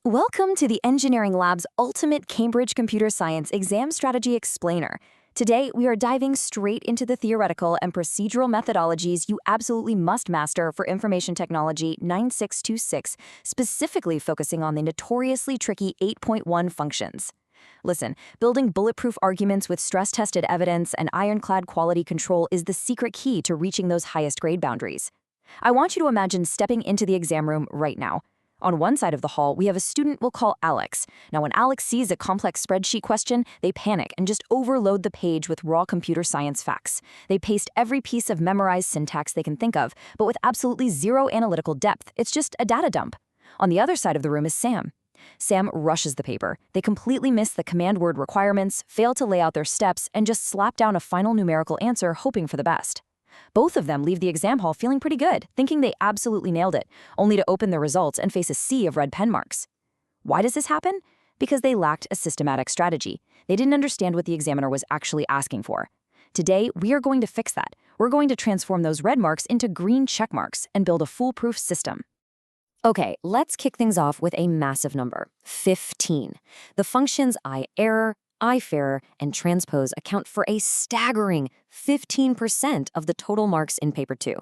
Welcome to the Engineering Lab's ultimate Cambridge Computer Science exam strategy explainer. Today, we are diving straight into the theoretical and procedural methodologies you absolutely must master for Information Technology 9626, specifically focusing on the notoriously tricky 8.1 functions. Listen, building bulletproof arguments with stress-tested evidence and ironclad quality control is the secret key to reaching those highest grade boundaries. I want you to imagine stepping into the exam room right now. On one side of the hall, we have a student we'll call Alex. Now, when Alex sees a complex spreadsheet question, they panic and just overload the page with raw computer science facts. They paste every piece of memorized syntax they can think of, but with absolutely zero analytical depth. It's just a data dump. On the other side of the room is Sam. Sam rushes the paper. They completely miss the command word requirements, fail to lay out their steps, and just slap down a final numerical answer, hoping for the best. Both of them leave the exam hall feeling pretty good, thinking they absolutely nailed it, only to open their results and face a sea of red pen marks. Why does this happen? Because they lacked a systematic strategy. They didn't understand what the examiner was actually asking for. Today, we are going to fix that. We're going to transform those red marks into green check marks and build a foolproof system. Okay, let's kick things off with a massive number, 15. The functions ISERROR, IFERROR, and transpose account for a staggering 15% of the total marks in Paper 2.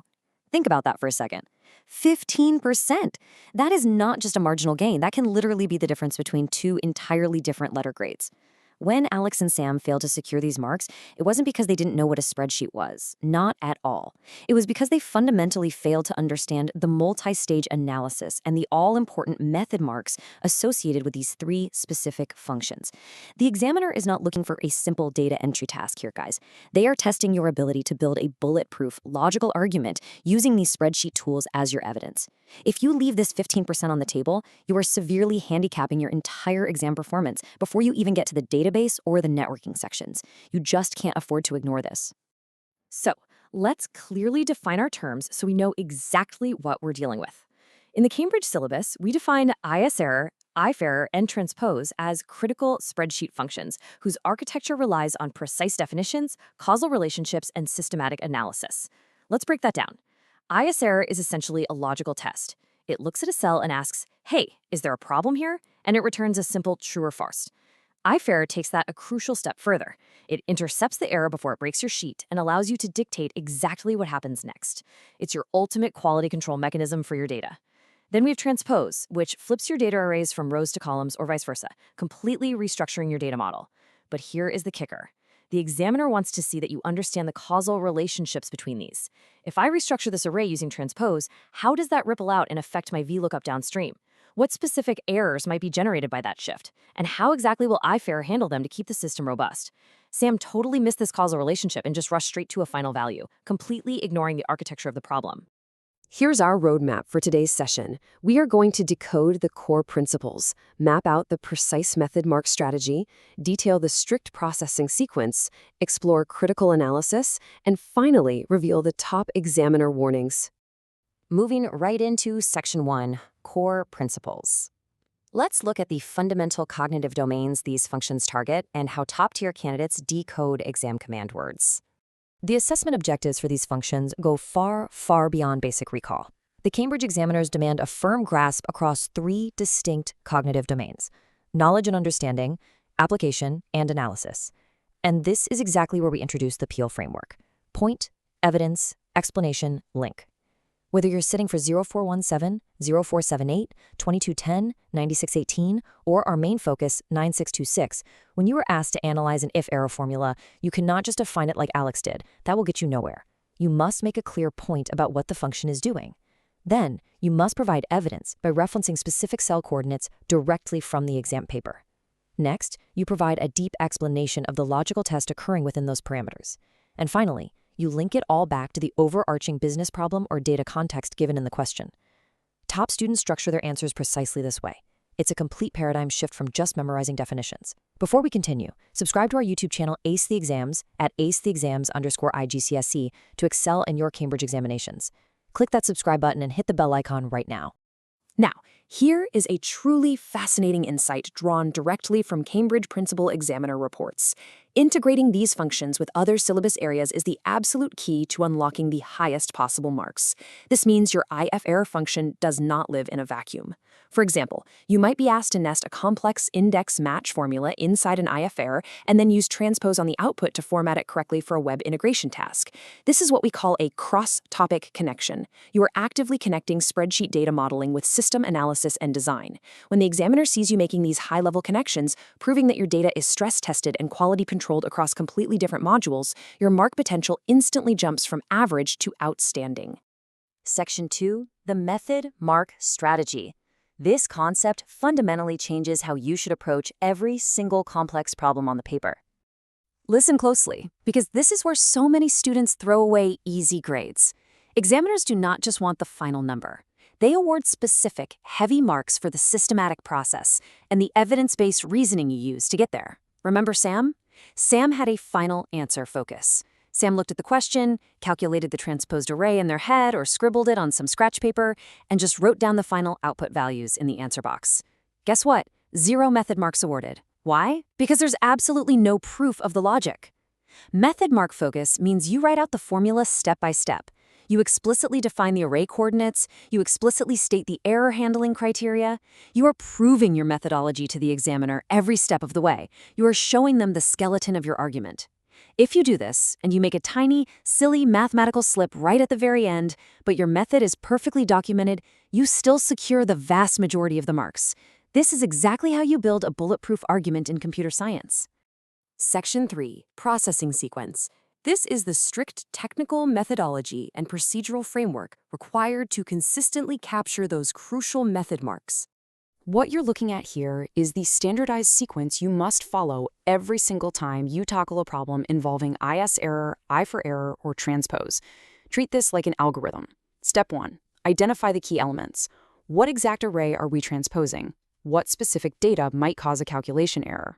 Think about that for a second. 15%! That is not just a marginal gain. That can literally be the difference between two entirely different letter grades. When Alex and Sam failed to secure these marks, it wasn't because they didn't know what a spreadsheet was. Not at all. It was because they fundamentally failed to understand the multi-stage analysis and the all-important method marks associated with these three specific functions. The examiner is not looking for a simple data entry task here, guys. They are testing your ability to build a bulletproof, logical argument using these spreadsheet tools as your evidence. If you leave this 15% on the table, you are severely handicapping your entire exam performance before you even get to the database or the networking sections. You just can't afford to ignore this. So, let's clearly define our terms so we know exactly what we're dealing with. In the Cambridge syllabus, we define ISERROR, IFERROR, and transpose as critical spreadsheet functions whose architecture relies on precise definitions, causal relationships, and systematic analysis. Let's break that down. ISERROR is essentially a logical test. It looks at a cell and asks, hey, is there a problem here? And it returns a simple true or false. IFERROR takes that a crucial step further. It intercepts the error before it breaks your sheet and allows you to dictate exactly what happens next. It's your ultimate quality control mechanism for your data. Then we have transpose, which flips your data arrays from rows to columns or vice versa, completely restructuring your data model. But here is the kicker. The examiner wants to see that you understand the causal relationships between these. If I restructure this array using transpose, how does that ripple out and affect my VLOOKUP downstream? What specific errors might be generated by that shift? And how exactly will IFERROR handle them to keep the system robust? Sam totally missed this causal relationship and just rushed straight to a final value, completely ignoring the architecture of the problem. Here's our roadmap for today's session. We are going to decode the core principles, map out the precise method mark strategy, detail the strict processing sequence, explore critical analysis, and finally reveal the top examiner warnings. Moving right into Section 1, Core Principles. Let's look at the fundamental cognitive domains these functions target and how top-tier candidates decode exam command words. The assessment objectives for these functions go far, far beyond basic recall. The Cambridge examiners demand a firm grasp across three distinct cognitive domains: knowledge and understanding, application, and analysis. And this is exactly where we introduce the Peel framework: point, evidence, explanation, link. Whether you're sitting for 0417, 0478, 2210, 9618, or our main focus, 9626, when you are asked to analyze an if-error formula, you cannot just define it like Alex did. That will get you nowhere. You must make a clear point about what the function is doing. Then, you must provide evidence by referencing specific cell coordinates directly from the exam paper. Next, you provide a deep explanation of the logical test occurring within those parameters. And finally, you link it all back to the overarching business problem or data context given in the question. Top students structure their answers precisely this way. It's a complete paradigm shift from just memorizing definitions. Before we continue, subscribe to our YouTube channel Ace the Exams at acetheexams_IGCSE to excel in your Cambridge examinations. Click that subscribe button and hit the bell icon right now. Now, Here is a truly fascinating insight drawn directly from Cambridge Principal Examiner reports. Integrating these functions with other syllabus areas is the absolute key to unlocking the highest possible marks. This means your IFERROR function does not live in a vacuum. For example, you might be asked to nest a complex index match formula inside an IFERROR and then use transpose on the output to format it correctly for a web integration task. This is what we call a cross-topic connection. You are actively connecting spreadsheet data modeling with system analysis and design. When the examiner sees you making these high-level connections, proving that your data is stress-tested and quality-controlled across completely different modules, your mark potential instantly jumps from average to outstanding. Section 2, the method mark strategy. This concept fundamentally changes how you should approach every single complex problem on the paper. Listen closely, because this is where so many students throw away easy grades. Examiners do not just want the final number. They award specific, heavy marks for the systematic process and the evidence-based reasoning you use to get there. Remember Sam? Sam had a final answer focus. Sam looked at the question, calculated the transposed array in their head or scribbled it on some scratch paper, and just wrote down the final output values in the answer box. Guess what? 0 method marks awarded. Why? Because there's absolutely no proof of the logic. Method mark focus means you write out the formula step by step. You explicitly define the array coordinates, you explicitly state the error handling criteria. You are proving your methodology to the examiner every step of the way. You are showing them the skeleton of your argument. If you do this, and you make a tiny, silly mathematical slip right at the very end, but your method is perfectly documented, you still secure the vast majority of the marks. This is exactly how you build a bulletproof argument in computer science. Section 3, Processing Sequence. This is the strict technical methodology and procedural framework required to consistently capture those crucial method marks. What you're looking at here is the standardized sequence you must follow every single time you tackle a problem involving ISERROR, IFERROR, or transpose. Treat this like an algorithm. Step 1. Identify the key elements. What exact array are we transposing? What specific data might cause a calculation error?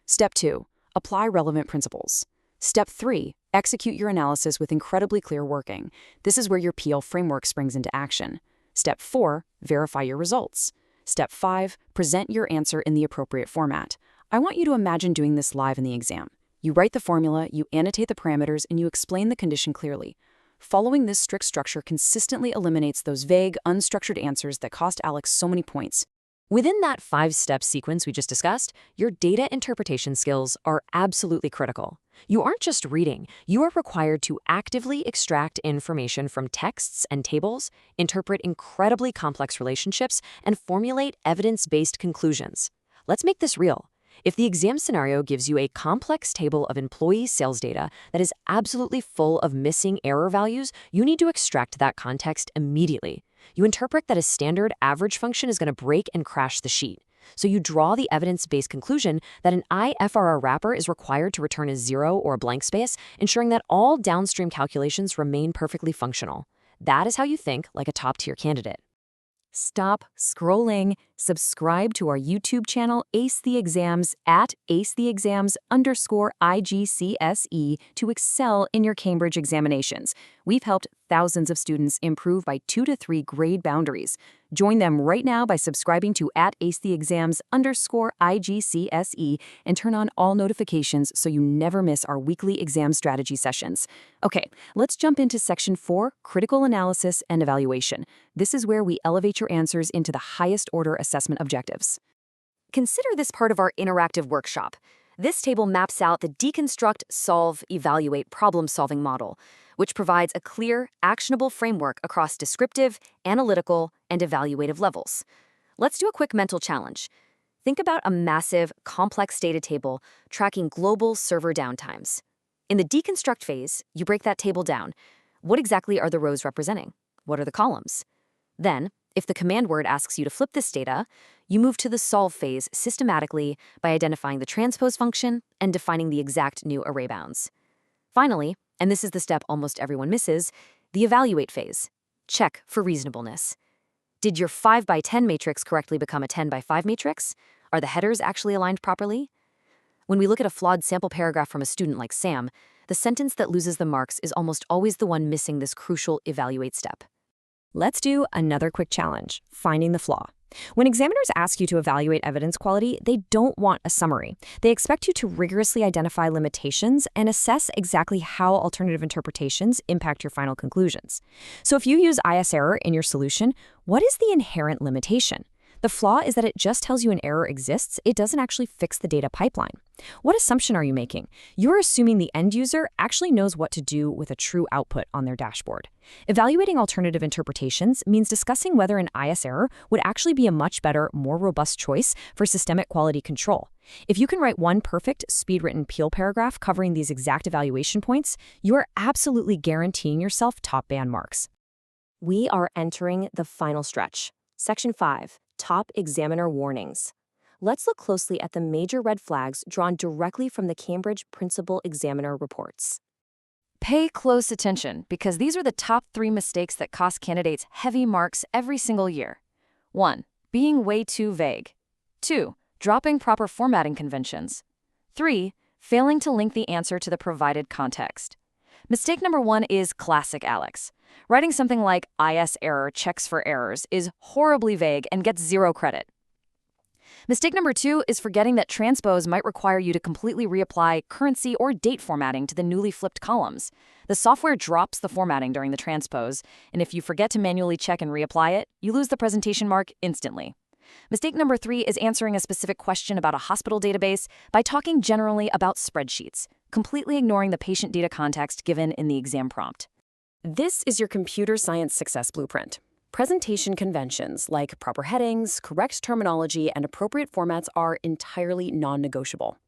Step 2. Apply relevant principles. Step 3. Execute your analysis with incredibly clear working. This is where your PL framework springs into action. Step 4. Verify your results. Step 5. Present your answer in the appropriate format. I want you to imagine doing this live in the exam. You write the formula, you annotate the parameters, and you explain the condition clearly. Following this strict structure consistently eliminates those vague, unstructured answers that cost Alex so many points. Within that 5-step sequence we just discussed, your data interpretation skills are absolutely critical. You aren't just reading, you are required to actively extract information from texts and tables, interpret incredibly complex relationships, and formulate evidence-based conclusions. Let's make this real. If the exam scenario gives you a complex table of employee sales data that is absolutely full of missing error values, you need to extract that context immediately. You interpret that a standard average function is going to break and crash the sheet. So you draw the evidence-based conclusion that an IFERROR wrapper is required to return a 0 or a blank space, ensuring that all downstream calculations remain perfectly functional. That is how you think like a top-tier candidate. Stop scrolling. Subscribe to our YouTube channel, Ace the Exams, at acetheexams_IGCSE to excel in your Cambridge examinations. We've helped thousands of students improve by 2 to 3 grade boundaries. Join them right now by subscribing to at acetheexams_IGCSE and turn on all notifications so you never miss our weekly exam strategy sessions. Okay, let's jump into Section 4, Critical Analysis and Evaluation. This is where we elevate your answers into the highest order assessment objectives. Consider this part of our interactive workshop. This table maps out the deconstruct, solve, evaluate problem-solving model, which provides a clear, actionable framework across descriptive, analytical, and evaluative levels. Let's do a quick mental challenge. Think about a massive, complex data table tracking global server downtimes. In the deconstruct phase, you break that table down. What exactly are the rows representing? What are the columns? Then, if the command word asks you to flip this data, you move to the solve phase systematically by identifying the transpose function and defining the exact new array bounds. Finally, and this is the step almost everyone misses, the evaluate phase. Check for reasonableness. Did your 5 by 10 matrix correctly become a 10 by 5 matrix? Are the headers actually aligned properly? When we look at a flawed sample paragraph from a student like Sam, the sentence that loses the marks is almost always the one missing this crucial evaluate step. Let's do another quick challenge, finding the flaw. When examiners ask you to evaluate evidence quality, they don't want a summary. They expect you to rigorously identify limitations and assess exactly how alternative interpretations impact your final conclusions. So if you use ISERROR in your solution, what is the inherent limitation? The flaw is that it just tells you an error exists. It doesn't actually fix the data pipeline. What assumption are you making? You're assuming the end user actually knows what to do with a true output on their dashboard. Evaluating alternative interpretations means discussing whether an ISERROR would actually be a much better, more robust choice for systemic quality control. If you can write one perfect, speed-written Peel paragraph covering these exact evaluation points, you are absolutely guaranteeing yourself top band marks. We are entering the final stretch. Section 5. Top examiner warnings. Let's look closely at the major red flags drawn directly from the Cambridge Principal Examiner reports. Pay close attention because these are the top 3 mistakes that cost candidates heavy marks every single year. 1. Being way too vague. 2. Dropping proper formatting conventions. 3. Failing to link the answer to the provided context. Mistake number 1 is classic Alex. Writing something like ISERROR checks for errors is horribly vague and gets 0 credit. Mistake number 2 is forgetting that transpose might require you to completely reapply currency or date formatting to the newly flipped columns. The software drops the formatting during the transpose, and if you forget to manually check and reapply it, you lose the presentation mark instantly. Mistake number 3 is answering a specific question about a hospital database by talking generally about spreadsheets, completely ignoring the patient data context given in the exam prompt. This is your computer science success blueprint. Presentation conventions like proper headings, correct terminology, and appropriate formats are entirely non-negotiable.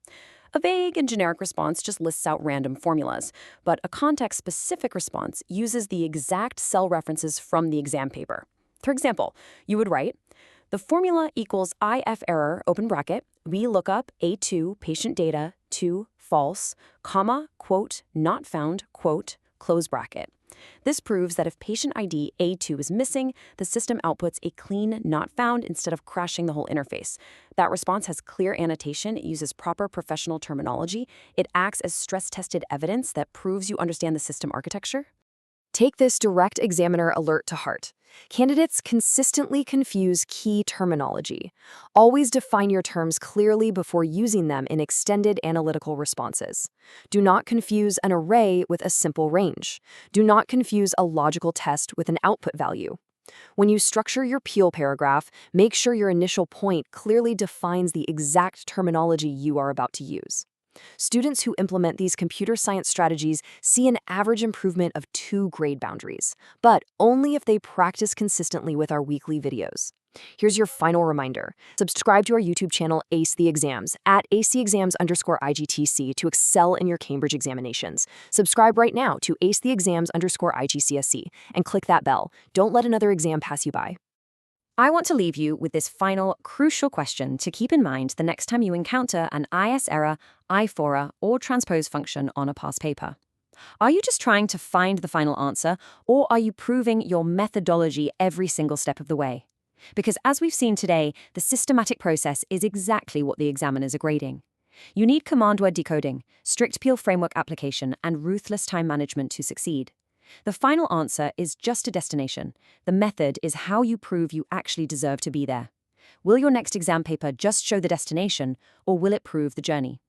A vague and generic response just lists out random formulas, but a context-specific response uses the exact cell references from the exam paper. For example, you would write, the formula equals IFERROR, open bracket, VLOOKUP A2 patient data 2 false, comma, quote, not found, quote, close bracket. This proves that if patient ID A2 is missing, the system outputs a clean not found instead of crashing the whole interface. That response has clear annotation, it uses proper professional terminology, it acts as stress-tested evidence that proves you understand the system architecture. Take this direct examiner alert to heart. Candidates consistently confuse key terminology. Always define your terms clearly before using them in extended analytical responses. Do not confuse an array with a simple range. Do not confuse a logical test with an output value. When you structure your Peel paragraph, make sure your initial point clearly defines the exact terminology you are about to use. Students who implement these computer science strategies see an average improvement of 2 grade boundaries, but only if they practice consistently with our weekly videos. Here's your final reminder. Subscribe to our YouTube channel, Ace the Exams, at @ACEXAMS_IGTC to excel in your Cambridge examinations. Subscribe right now to ACETheExams_IGCSE and click that bell. Don't let another exam pass you by. I want to leave you with this final, crucial question to keep in mind the next time you encounter an ISERROR, IFERROR, or transpose function on a past paper. Are you just trying to find the final answer, or are you proving your methodology every single step of the way? Because as we've seen today, the systematic process is exactly what the examiners are grading. You need command word decoding, strict Peel framework application, and ruthless time management to succeed. The final answer is just a destination. The method is how you prove you actually deserve to be there. Will your next exam paper just show the destination, or will it prove the journey?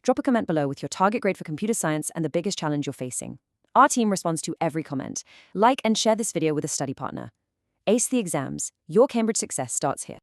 Drop a comment below with your target grade for computer science and the biggest challenge you're facing. Our team responds to every comment. Like and share this video with a study partner. Ace the Exams. Your Cambridge success starts here.